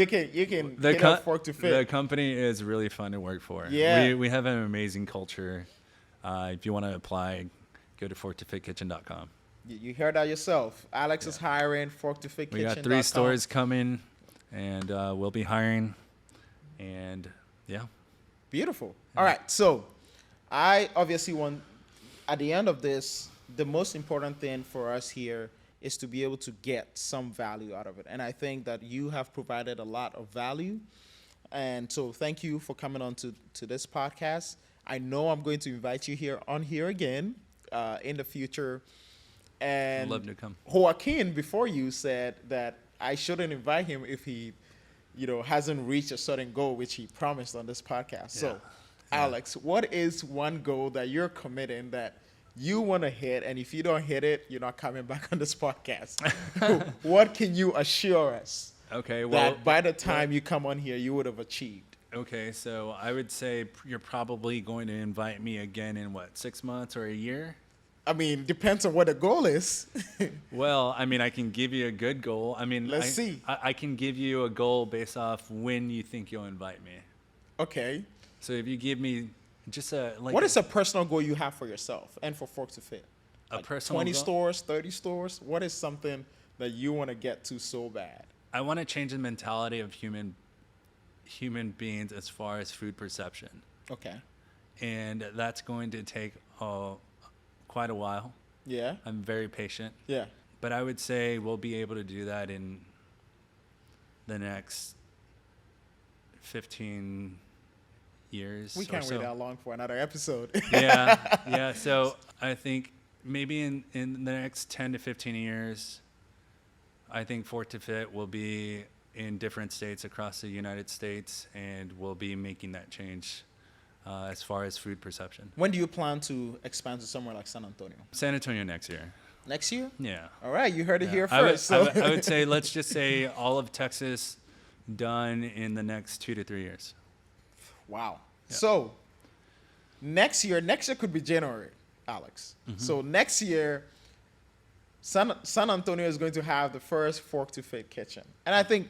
Speaker 1: can hit up Fork to Fit.
Speaker 2: The company is really fun to work for.
Speaker 1: Yeah.
Speaker 2: We have an amazing culture. If you want to apply, go to forktofitKitchen.com.
Speaker 1: You heard that yourself. Alex is hiring. ForktofitKitchen.com.
Speaker 2: We got 3 stores coming, and we'll be hiring. And yeah.
Speaker 1: Beautiful. All right. So I obviously want, at the end of this, the most important thing for us here is to be able to get some value out of it. And I think that you have provided a lot of value. And so thank you for coming on to this podcast. I know I'm going to invite you on here again in the future. And
Speaker 2: love to come.
Speaker 1: Joaquin, before you, said that I shouldn't invite him if he, hasn't reached a certain goal, which he promised on this podcast. Yeah. So, Alex, what is one goal that you're committing that you want to hit, and if you don't hit it, you're not coming back on this podcast? What can you assure us that by the time you come on here, you would have achieved?
Speaker 2: Okay, so I would say you're probably going to invite me again in 6 months or a year?
Speaker 1: I mean, depends on what the goal is.
Speaker 2: Well, I mean, I can give you a good goal. I mean,
Speaker 1: let's see.
Speaker 2: I can give you a goal based off when you think you'll invite me.
Speaker 1: Okay.
Speaker 2: So if you give me just
Speaker 1: what is a personal goal you have for yourself and for Fork to Fit?
Speaker 2: A personal
Speaker 1: 20
Speaker 2: goal?
Speaker 1: stores, 30 stores? What is something that you want to get to so bad?
Speaker 2: I want to change the mentality of human beings as far as food perception.
Speaker 1: Okay.
Speaker 2: And that's going to take quite a while.
Speaker 1: Yeah.
Speaker 2: I'm very patient.
Speaker 1: Yeah.
Speaker 2: But I would say we'll be able to do that in the next 15 years.
Speaker 1: We can't wait that long for another episode.
Speaker 2: Yeah. So I think maybe in the next 10 to 15 years, I think Fork to Fit will be in different states across the United States, and we'll be making that change as far as food perception.
Speaker 1: When do you plan to expand to somewhere like San Antonio?
Speaker 2: San Antonio next year.
Speaker 1: Next year?
Speaker 2: Yeah.
Speaker 1: All right, you heard it here first.
Speaker 2: I would say, let's just say all of Texas done in the next 2 to 3 years.
Speaker 1: Wow.
Speaker 2: Yeah.
Speaker 1: So next year could be January, Alex. So next year, San Antonio is going to have the first fork to fit kitchen, and I think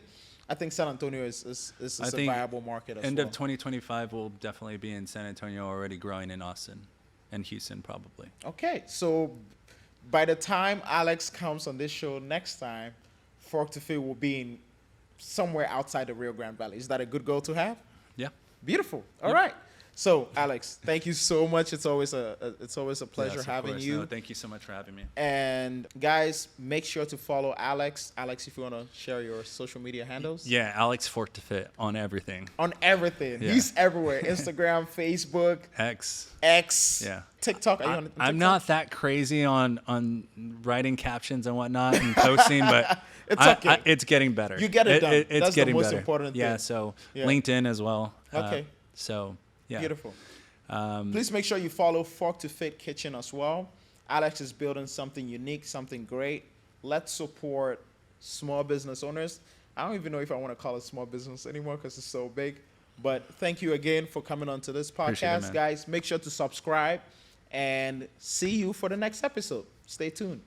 Speaker 1: San Antonio is a viable market as
Speaker 2: End
Speaker 1: well.
Speaker 2: of 2025 will definitely be in San Antonio, already growing in Austin and Houston probably.
Speaker 1: Okay, so by the time Alex comes on this show next time, fork to fit will be in somewhere outside the Rio Grande Valley. Is that a good goal to have?
Speaker 2: Yeah.
Speaker 1: Beautiful. All right. So, Alex, thank you so much. It's always a pleasure
Speaker 2: Yes, of
Speaker 1: having
Speaker 2: course.
Speaker 1: you.
Speaker 2: No, thank you so much for having me.
Speaker 1: And guys, make sure to follow Alex. Alex, if you want to share your social media handles.
Speaker 2: Yeah, Alex Fork to Fit on everything.
Speaker 1: On everything.
Speaker 2: Yeah.
Speaker 1: He's everywhere. Instagram, Facebook,
Speaker 2: X.
Speaker 1: Yeah. TikTok. Are you on TikTok?
Speaker 2: I'm not that crazy on writing captions and whatnot and posting, but
Speaker 1: It's okay.
Speaker 2: it's getting better.
Speaker 1: You get it done.
Speaker 2: It's
Speaker 1: That's the
Speaker 2: getting
Speaker 1: most
Speaker 2: better.
Speaker 1: important
Speaker 2: Yeah,
Speaker 1: thing.
Speaker 2: so
Speaker 1: Yeah.
Speaker 2: LinkedIn as well.
Speaker 1: Okay.
Speaker 2: So, yeah.
Speaker 1: Beautiful. Please make sure you follow Fork to Fit Kitchen as well. Alex is building something unique, something great. Let's support small business owners. I don't even know if I want to call it small business anymore because it's so big. But thank you again for coming on to this
Speaker 2: Appreciate it,
Speaker 1: podcast,
Speaker 2: man.
Speaker 1: guys. Make sure to subscribe and see you for the next episode. Stay tuned.